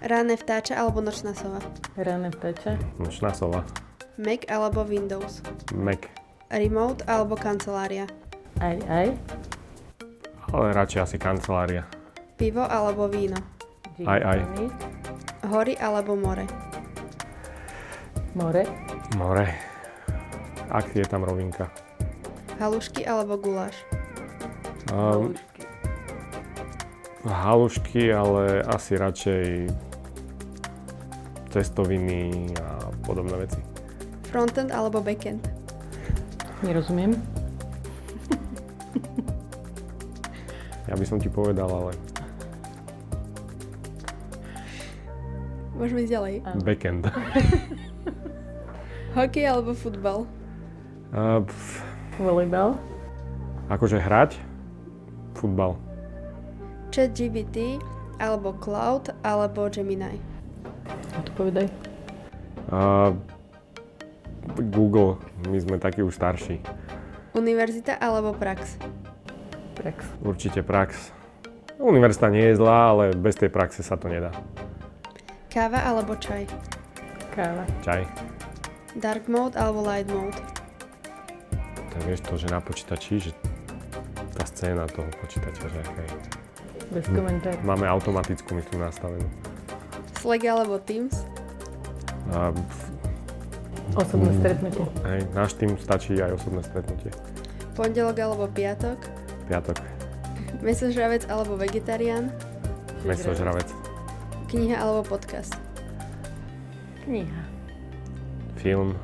Ranné vtáča alebo nočná sova? Ranné vtáča. Nočná sova. Mac alebo Windows? Mac. Remote alebo kancelária? Aj. Ale radšej asi kancelária. Pivo alebo víno? Aj. Hory alebo more? More. More. Ak je tam rovinka. Halušky alebo guláš? Halušky, ale asi radšej cestoviny a podobné veci. Frontend alebo backend? Nerozumiem. Ja by som ti povedal, ale Môžeme ísť ďalej. backend. Hokej alebo futbal? Volejbal. Akože hrať? Futbal. ChatGPT alebo Cloud alebo Gemini? A to povedaj. Google. My sme takí už starší. Univerzita alebo prax? Prax. Určite prax. Univerzita nie je zlá, ale bez tej praxe sa to nedá. Káva alebo čaj? Káva. Čaj. Dark mode alebo light mode? To vieš to, že na počítači, že tá scéna toho počítača, že aká je. Bez komentára. Máme automatickú, myslím, nastavenú. Slack alebo Teams? Osobné stretnutie. Hej, náš tým stačí aj osobné stretnutie. Pondelok alebo piatok? Piatok. Mäsožravec alebo vegetarián? Mäsožravec. Kniha alebo podcast? Kniha. Film.